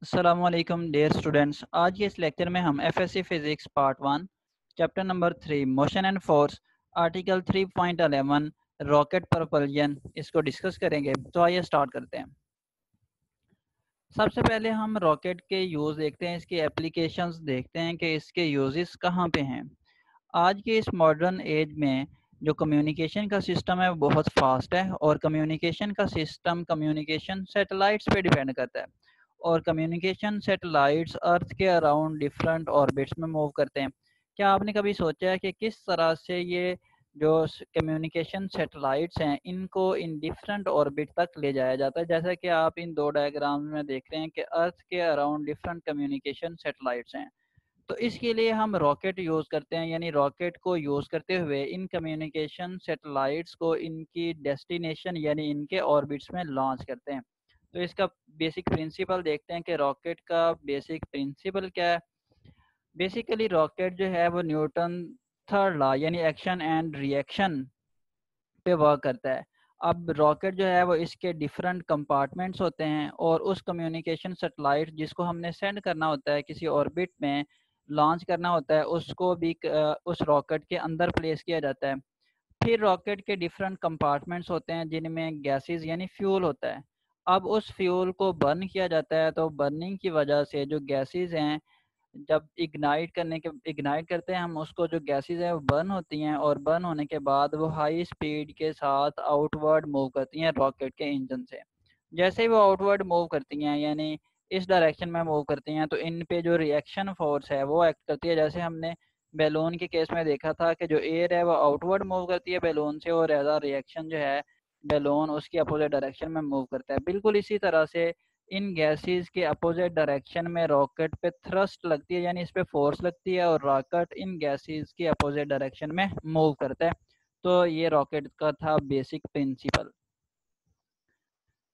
अस्सलामुअलैकुम dear students. आज के इस लेक्चर में हम FSc physics part 1 chapter number 3 motion and force article 3.11 rocket propulsion इसको डिस्कस करेंगे। तो आइए स्टार्ट करते हैं। सबसे पहले हम रॉकेट के यूज़ देखते हैं, इसकी एप्लीकेशंस देखते हैं कि इसके यूजेस कहाँ पे हैं। आज के इस मॉडर्न एज में जो कम्युनिकेशन का सिस्टम है वो बहुत फास्ट है और कम्युनिकेशन का सिस्टम कम्युनिकेशन सैटेलाइट्स पे डिपेंड करता है और कम्युनिकेशन सैटेलाइट्स अर्थ के अराउंड डिफरेंट ऑर्बिट्स में मूव करते हैं। क्या आपने कभी सोचा है कि किस तरह से ये जो कम्युनिकेशन सैटेलाइट्स हैं इनको इन डिफरेंट ऑर्बिट तक ले जाया जाता है? जैसा कि आप इन दो डायग्राम में देख रहे हैं कि अर्थ के अराउंड डिफरेंट कम्युनिकेशन सैटेलाइट्स हैं। तो इसके लिए हम रॉकेट यूज़ करते हैं, यानी रॉकेट को यूज़ करते हुए इन कम्युनिकेशन सैटेलाइट्स को इनकी डेस्टिनेशन यानी इनके ऑर्बिट्स में लॉन्च करते हैं। तो इसका बेसिक प्रिंसिपल देखते हैं कि रॉकेट का बेसिक प्रिंसिपल क्या है। बेसिकली रॉकेट जो है वो न्यूटन थर्ड लॉ यानी एक्शन एंड रिएक्शन पे वर्क करता है। अब रॉकेट जो है वो इसके डिफरेंट कंपार्टमेंट्स होते हैं और उस कम्युनिकेशन सैटेलाइट जिसको हमने सेंड करना होता है किसी ऑर्बिट में लॉन्च करना होता है उसको भी उस रॉकेट के अंदर प्लेस किया जाता है। फिर रॉकेट के डिफरेंट कंपार्टमेंट्स होते हैं जिनमें गैसेस यानी फ्यूल होता है। अब उस फ्यूल को बर्न किया जाता है, तो बर्निंग की वजह से जो गैसेस हैं जब इग्नाइट करते हैं हम उसको, जो गैसेस हैं वो बर्न होती हैं और बर्न होने के बाद वो हाई स्पीड के साथ आउटवर्ड मूव करती हैं रॉकेट के इंजन से। जैसे ही वो आउटवर्ड मूव करती हैं यानी इस डायरेक्शन में मूव करती हैं तो इन पे जो रिएक्शन फोर्स है वो एक्ट करती है। जैसे हमने बैलून के केस में देखा था कि जो एयर है वो आउटवर्ड मूव करती है बैलून से और एज अ रिएक्शन जो है बैलून उसकी अपोजिट डायरेक्शन में मूव करता है। बिल्कुल इसी तरह से इन गैसेस के अपोजिट डायरेक्शन में रॉकेट पे थ्रस्ट लगती है यानी इस पे फोर्स लगती है और रॉकेट इन गैसेस के अपोजिट डायरेक्शन में मूव करता है। तो ये रॉकेट का था बेसिक प्रिंसिपल।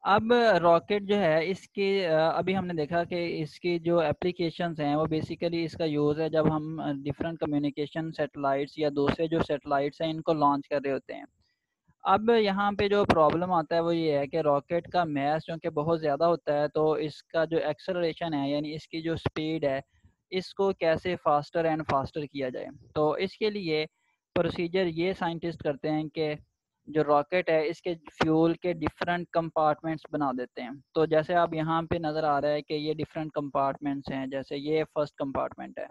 अब रॉकेट जो है इसकी अभी हमने देखा कि इसकी जो एप्लीकेशंस हैं वो बेसिकली इसका यूज़ है जब हम डिफरेंट कम्युनिकेशन सैटेलाइट्स या दूसरे जो सैटेलाइट्स हैं इनको लॉन्च कर रहे होते हैं। अब यहाँ पे जो प्रॉब्लम आता है वो ये है कि रॉकेट का मास चूँकि बहुत ज़्यादा होता है तो इसका जो एक्सेलरेशन है यानी इसकी जो स्पीड है इसको कैसे फास्टर एंड फास्टर किया जाए। तो इसके लिए प्रोसीजर ये साइंटिस्ट करते हैं कि जो रॉकेट है इसके फ्यूल के डिफरेंट कंपार्टमेंट्स बना देते हैं। तो जैसे आप यहाँ पे नज़र आ रहा है कि ये डिफरेंट कंपार्टमेंट्स हैं, जैसे ये फर्स्ट कंपार्टमेंट है।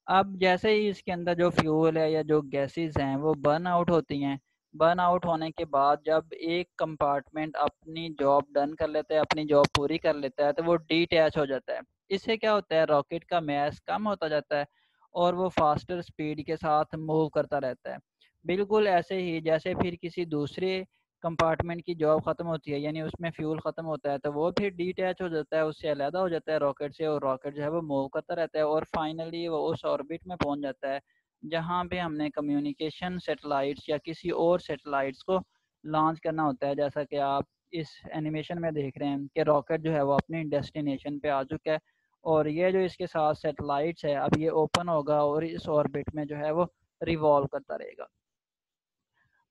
अब जैसे ही इसके अंदर जो फ्यूल है या जो गैसेस हैं वो बर्न आउट होती हैं, बर्न आउट होने के बाद जब एक कंपार्टमेंट अपनी जॉब डन कर लेता है, अपनी जॉब पूरी कर लेता है, तो वो डिटैच हो जाता है। इससे क्या होता है, रॉकेट का मास कम होता जाता है और वो फास्टर स्पीड के साथ मूव करता रहता है। बिल्कुल ऐसे ही जैसे फिर किसी दूसरे कंपार्टमेंट की जॉब ख़त्म होती है यानी उसमें फ्यूल ख़त्म होता है तो वो फिर डिटैच हो जाता है, उससे अलहदा हो जाता है रॉकेट से और रॉकेट जो है वो मूव करता रहता है और फाइनली वो उस ऑर्बिट में पहुंच जाता है जहां पे हमने कम्युनिकेशन सैटेलाइट्स या किसी और सैटेलाइट्स को लॉन्च करना होता है। जैसा कि आप इस एनिमेशन में देख रहे हैं कि रॉकेट जो है वो अपनी डेस्टिनेशन पे आ चुका है और ये जो इसके साथ सैटेलाइट्स है अब ये ओपन होगा और इस ऑर्बिट में जो है वो रिवॉल्व करता रहेगा।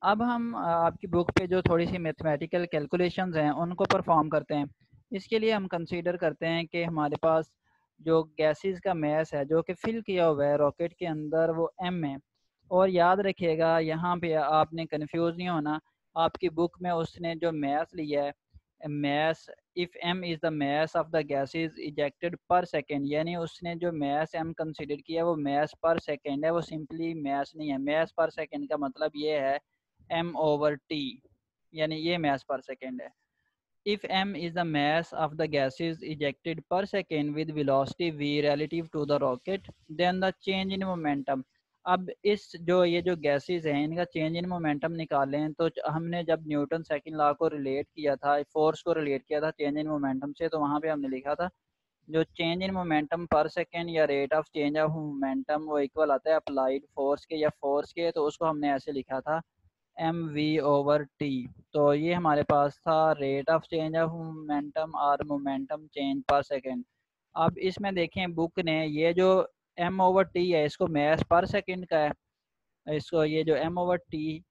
अब हम आपकी बुक पे जो थोड़ी सी मैथमेटिकल कैलकुलेशंस हैं उनको परफॉर्म करते हैं। इसके लिए हम कंसीडर करते हैं कि हमारे पास जो गैसेस का मास है जो कि फिल किया हुआ है रॉकेट के अंदर वो m है। और याद रखिएगा यहाँ पे आपने कंफ्यूज नहीं होना, आपकी बुक में उसने जो मास लिया है mass, if m is the mass of the gases ejected per second, यानी उसने जो मास m कंसीडर किया वो मास पर सेकेंड है, वो सिंपली मास नहीं है। मास पर सेकेंड का मतलब ये है m/t, यानी ये मास पर सेकेंड है। If m is the mass of the gases ejected per second with velocity v relative to the rocket, then the change in momentum। अब इस जो ये जो गैसेस हैं इनका चेंज इन मोमेंटम निकालें तो हमने जब न्यूटन सेकंड लॉ को रिलेट किया था, फोर्स को रिलेट किया था चेंज इन मोमेंटम से, तो वहाँ पे हमने लिखा था जो चेंज इन मोमेंटम पर सेकेंड या rate of change of momentum वो इक्वल आता है अप्लाइड फोर्स के या फोर्स के, तो उसको हमने ऐसे लिखा था mv/t। तो ये हमारे पास था rate of change of momentum और मोमेंटम चेंज पर सेकेंड। अब इसमें देखें बुक ने ये जो m/t है इसको मास पर सेकेंड का है, इसको ये जो m/t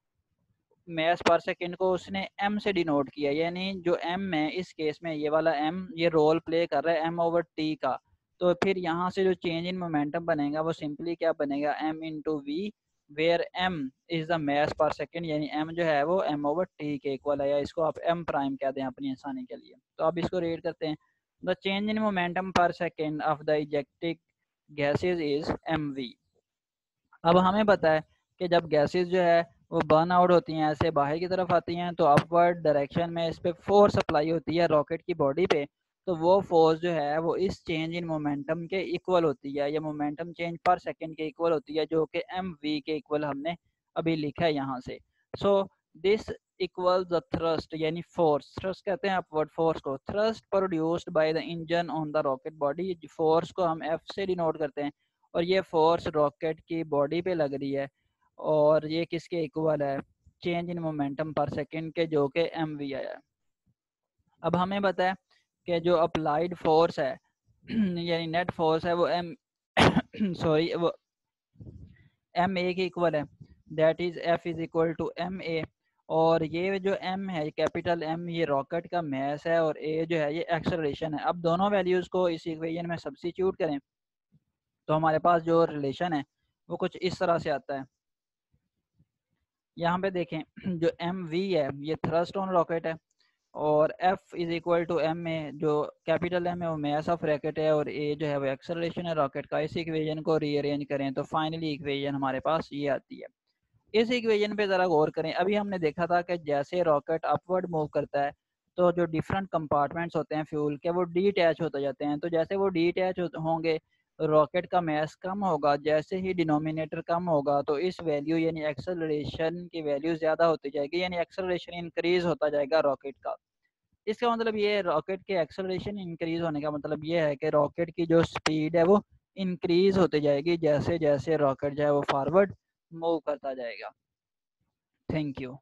मैस पर सेकंड को उसने m से डिनोट किया, यानी जो m है इस केस में ये वाला m ये रोल प्ले कर रहा है m ओवर t का। तो फिर यहाँ से जो चेंज इन मोमेंटम बनेगा वो सिंपली क्या बनेगा, m into V, where m is the mass per second, यानी m जो है वो m ओवर t के इक्वल है, या इसको आप m प्राइम कह दें अपनी आसानी के लिए। तो अब इसको रीड करते हैं, the change in momentum per second of the ejective gases is mv। अब हमें पता है कि जब गैसेस जो है वो बर्न आउट होती हैं, ऐसे बाहर की तरफ आती हैं, तो अपवर्ड डायरेक्शन में इस पर फोर्स अप्लाई होती है रॉकेट की बॉडी पे। तो वो फोर्स जो है वो इस चेंज इन मोमेंटम के इक्वल होती है, या मोमेंटम चेंज पर सेकंड के इक्वल होती है, जो कि एम वी के इक्वल हमने अभी लिखा है यहाँ से। So this equal the thrust, यानी फोर्स, थ्रस्ट कहते हैं अपवर्ड फोर्स को, thrust produced by the engine on the rocket body, force को हम एफ से डिनोट करते हैं, और ये फोर्स रॉकेट की बॉडी पे लग रही है, और ये किसके इक्वल है, change in momentum per second के, जो कि एम वी आया है। अब हमें पता है कि जो अप्लाइड फोर्स है यानी नेट फोर्स है वो एम सॉरी वो एम ए के इक्वल है, that is F is equal to M A. और ये जो m है कैपिटल M ये रॉकेट का मैस है, और a जो है ये एक्सेलरेशन है। अब दोनों वैल्यूज़ को इस इक्वेशन में सब्स्टिट्यूट करें तो हमारे पास जो रिलेशन है वो कुछ इस तरह से आता है। यहाँ पे देखें जो एम वी है ये थ्रस्ट ऑन रॉकेट है, और F is equal to M A, जो कैपिटल एम है वो मास ऑफ रॉकेट है, और ए जो है वो एक्सेलरेशन है रॉकेट का। इस इक्वेशन को रीअरेंज करें तो फाइनली इक्वेशन हमारे पास ये आती है। इस इक्वेशन पे ज़रा गौर करें, अभी हमने देखा था कि जैसे रॉकेट अपवर्ड मूव करता है तो जो डिफरेंट कंपार्टमेंट्स होते हैं फ्यूल के वो डीअटैच होते जाते हैं। तो जैसे वो डीअटैच होंगे रॉकेट का मास कम होगा, जैसे ही डिनोमिनेटर कम होगा तो इस वैल्यू यानी एक्सेलरेशन की वैल्यू ज़्यादा होती जाएगी, यानी एक्सेलरेशन इंक्रीज होता जाएगा रॉकेट का। इसका मतलब ये रॉकेट के एक्सेलरेशन इंक्रीज होने का मतलब ये है कि रॉकेट की जो स्पीड है वो इंक्रीज होती जाएगी जैसे जैसे रॉकेट जो है वो फॉरवर्ड मूव करता जाएगा। Thank you.